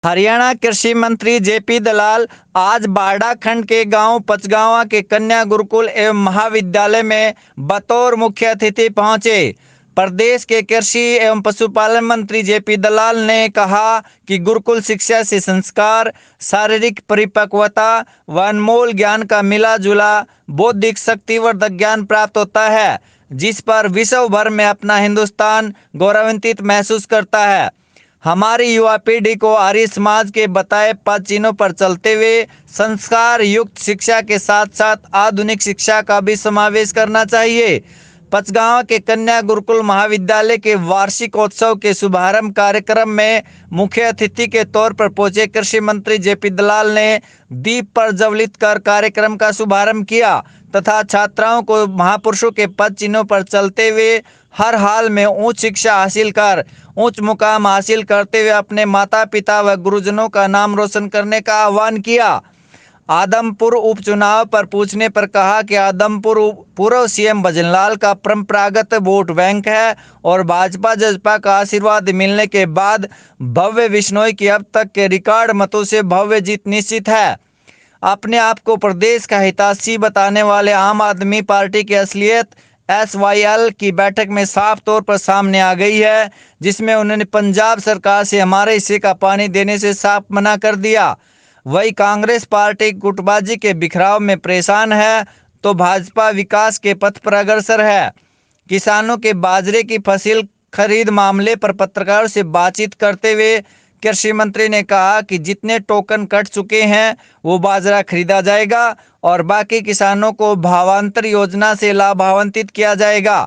हरियाणा कृषि मंत्री जेपी दलाल आज बाड़ा खंड के गांव पचगांवा के कन्या गुरुकुल एवं महाविद्यालय में बतौर मुख्य अतिथि पहुंचे। प्रदेश के कृषि एवं पशुपालन मंत्री जेपी दलाल ने कहा कि गुरुकुल शिक्षा से संस्कार, शारीरिक परिपक्वता व अनमोल ज्ञान का मिला जुला बौद्धिक शक्तिवर्धक ज्ञान प्राप्त होता है, जिस पर विश्व भर में अपना हिंदुस्तान गौरवान्वित महसूस करता है। हमारी युवा पीढ़ी को आर्य समाज के बताए पद चिन्हों पर चलते हुए संस्कार युक्त शिक्षा के साथ साथ आधुनिक शिक्षा का भी समावेश करना चाहिए। पचगांव के कन्या गुरुकुल महाविद्यालय के वार्षिकोत्सव के शुभारंभ कार्यक्रम में मुख्य अतिथि के तौर पर पहुंचे कृषि मंत्री जेपी दलाल ने दीप प्रज्वलित कर कार्यक्रम का शुभारंभ किया तथा छात्राओं को महापुरुषों के पद चिन्हों पर चलते हुए हर हाल में उच्च शिक्षा हासिल कर उच्च मुकाम हासिल करते हुए अपने माता पिता व गुरुजनों का नाम रोशन करने का आह्वान किया। आदमपुर उपचुनाव पर पूछने पर कहा कि आदमपुर पूर्व सीएम भजनलाल का परंपरागत वोट बैंक है और भाजपा जसपा का आशीर्वाद मिलने के बाद भव्य बिश्नोई की अब तक के रिकॉर्ड मतों से भव्य जीत निश्चित है। अपने आप को प्रदेश का हितैषी बताने वाले आम आदमी पार्टी की असलियत SYL की बैठक में साफ तौर पर सामने आ गई है, जिसमें उन्होंने पंजाब सरकार से हमारे हिस्से का पानी देने से साफ मना कर दिया। वही कांग्रेस पार्टी गुटबाजी के बिखराव में परेशान है तो भाजपा विकास के पथ पर अग्रसर है। किसानों के बाजरे की फसल खरीद मामले पर पत्रकारों से बातचीत करते हुए कृषि मंत्री ने कहा कि जितने टोकन कट चुके हैं वो बाजरा खरीदा जाएगा और बाकी किसानों को भावांतर योजना से लाभान्वित किया जाएगा।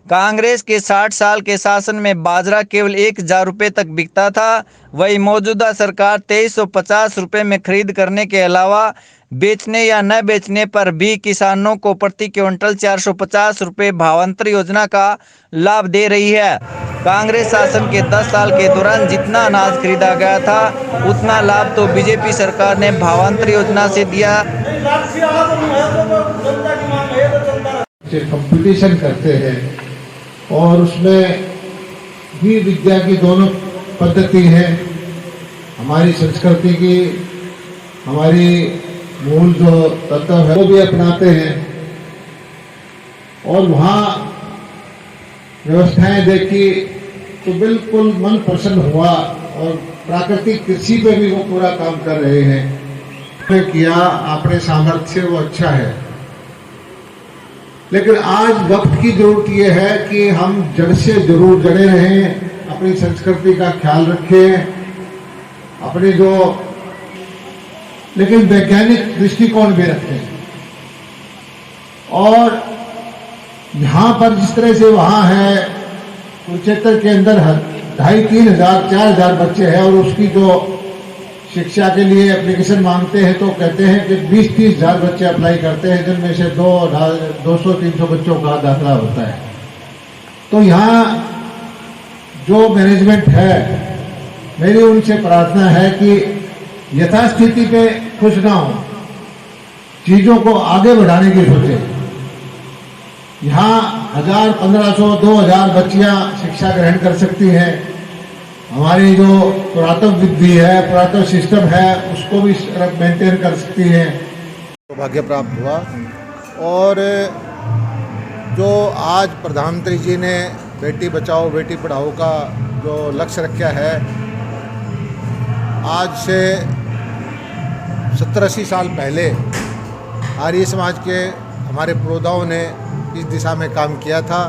कांग्रेस के 60 साल के शासन में बाजरा केवल 1000 रुपये तक बिकता था, वही मौजूदा सरकार 2350 रुपये में खरीद करने के अलावा बेचने या न बेचने पर भी किसानों को प्रति क्विंटल 450 रुपये भावांतर योजना का लाभ दे रही है। कांग्रेस शासन के 10 साल के दौरान जितना अनाज खरीदा गया था उतना लाभ तो बीजेपी सरकार ने भावांतर योजना से दिया। कंपटीशन करते हैं और उसमें भी विद्या की दोनों पद्धति है। हमारी संस्कृति की हमारी मूल जो तत्व है वो भी अपनाते हैं और वहाँ व्यवस्थाएं देखी तो बिल्कुल मन प्रसन्न हुआ और प्राकृतिक कृषि पे भी वो पूरा काम कर रहे हैं। किया अपने सामर्थ्य वो अच्छा है, लेकिन आज वक्त की जरूरत ये है कि हम जड़ से जरूर जड़े रहें, अपनी संस्कृति का ख्याल रखें, अपनी जो लेकिन वैज्ञानिक दृष्टिकोण भी रखें। और यहाँ पर जिस तरह से वहाँ है कुरुक्षेत्र के अंदर 2500, 3000, 4000 बच्चे हैं और उसकी जो शिक्षा के लिए एप्लीकेशन मांगते हैं तो कहते हैं कि 20-30 हज़ार बच्चे अप्लाई करते हैं, जिनमें से 200-300 बच्चों का दाखिला होता है। तो यहाँ जो मैनेजमेंट है, मेरी उनसे प्रार्थना है कि यथास्थिति पे खुश ना हो, चीजों को आगे बढ़ाने की सोचे। यहाँ 1000, 1500, 2000 बच्चियां शिक्षा ग्रहण कर सकती हैं। हमारी जो पुरातन विधि है, पुरातन सिस्टम है, उसको भी मेंटेन कर सकती है। सौभाग्य प्राप्त हुआ और जो आज प्रधानमंत्री जी ने बेटी बचाओ बेटी पढ़ाओ का जो लक्ष्य रखा है, आज से 70-80 साल पहले आर्य समाज के हमारे पूर्वजों ने इस दिशा में काम किया था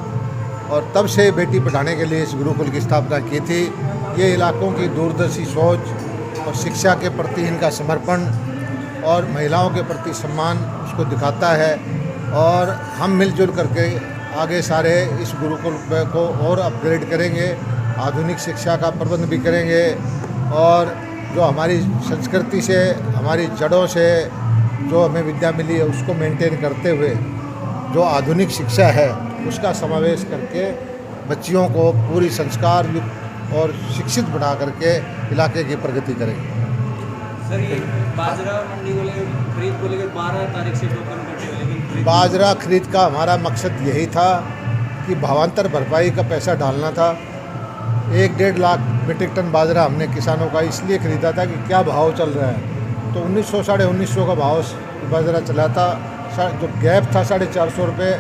और तब से बेटी पढ़ाने के लिए इस गुरुकुल की स्थापना की थी। ये इलाकों की दूरदर्शी सोच और शिक्षा के प्रति इनका समर्पण और महिलाओं के प्रति सम्मान उसको दिखाता है और हम मिलजुल करके आगे सारे इस गुरुकुल को और अपग्रेड करेंगे, आधुनिक शिक्षा का प्रबंध भी करेंगे और जो हमारी संस्कृति से, हमारी जड़ों से जो हमें विद्या मिली है उसको मेंटेन करते हुए जो आधुनिक शिक्षा है उसका समावेश करके बच्चियों को पूरी संस्कार युक्त और शिक्षित बना करके इलाके की प्रगति करेंगे। सर, ये बाजरा मंडी को लेकर खरीद को लेकर 12 तारीख से टोकन कटे हुए, लेकिन बाजरा खरीद का हमारा मकसद यही था कि भावांतर भरपाई का पैसा डालना था। 1-1.5 लाख मीट्रिक टन बाजरा हमने किसानों का इसलिए ख़रीदा था कि क्या भाव चल रहा है। तो 1900 साढ़े 1900 का भाव बाजरा चला था। जो गैप था 450 रुपये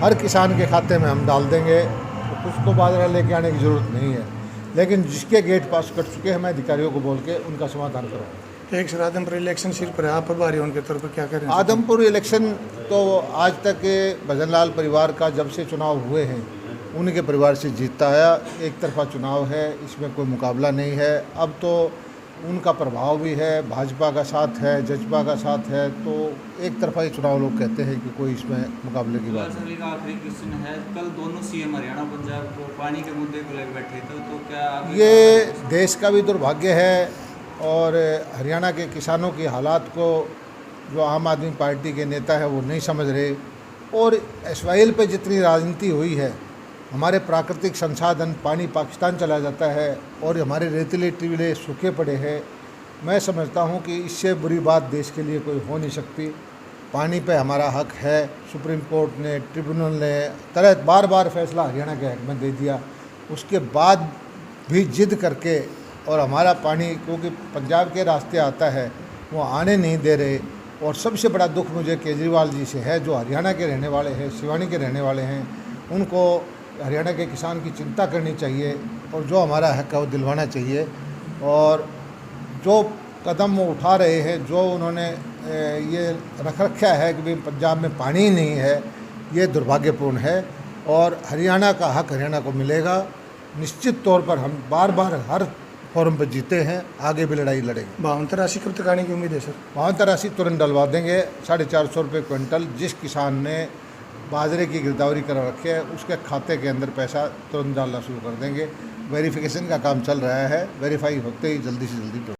हर किसान के खाते में हम डाल देंगे, तो कुछ को बाजरा लेके आने की ज़रूरत नहीं है। लेकिन जिसके गेट पास कर चुके हैं मैं अधिकारियों को बोल के उनका समाधान कराऊँ। एक सर आदमपुर इलेक्शन सिर पर आप प्रभारी उनके तौर पर क्या करें? आदमपुर इलेक्शन तो आज तक भजनलाल परिवार का जब से चुनाव हुए हैं उनके परिवार से जीतता आया। एक तरफा चुनाव है, इसमें कोई मुकाबला नहीं है। अब तो उनका प्रभाव भी है, भाजपा का साथ है, जजपा का साथ है, तो एक तरफा ही चुनाव लोग कहते हैं कि कोई इसमें मुकाबले की बात नहीं। का आखिरी क्वेश्चन है, कल दोनों सीएम हरियाणा पंजाब को पानी के मुद्दे को लेकर बैठे थे, तो क्या ये देश का भी दुर्भाग्य है और हरियाणा के किसानों की हालात को जो आम आदमी पार्टी के नेता है वो नहीं समझ रहे। और एसवाईएल पे जितनी राजनीति हुई है, हमारे प्राकृतिक संसाधन पानी पाकिस्तान चला जाता है और हमारे रेतीले टीले सूखे पड़े हैं। मैं समझता हूँ कि इससे बुरी बात देश के लिए कोई हो नहीं सकती। पानी पे हमारा हक है। सुप्रीम कोर्ट ने, ट्रिब्यूनल ने तरह बार बार फैसला हरियाणा के हक में दे दिया, उसके बाद भी जिद करके और हमारा पानी क्योंकि पंजाब के रास्ते आता है वो आने नहीं दे रहे। और सबसे बड़ा दुख मुझे केजरीवाल जी से है, जो हरियाणा के रहने वाले हैं, सिवानी के रहने वाले हैं। उनको हरियाणा के किसान की चिंता करनी चाहिए और जो हमारा हक है वो दिलवाना चाहिए। और जो कदम वो उठा रहे हैं, जो उन्होंने ये रख रखा है कि भाई पंजाब में पानी ही नहीं है, ये दुर्भाग्यपूर्ण है। और हरियाणा का हक हरियाणा को मिलेगा निश्चित तौर पर। हम बार बार हर फोरम पर जीते हैं, आगे भी लड़ाई लड़ेंगे। 52 राशि कब तक आने की उम्मीद है सर? 52 राशि तुरंत डलवा देंगे। 450 रुपये क्विंटल जिस किसान ने बाजरे की गिरदावरी करा रखी है उसके खाते के अंदर पैसा तुरंत डालना शुरू कर देंगे। वेरिफिकेशन का काम चल रहा है, वेरीफाई होते ही जल्दी से जल्दी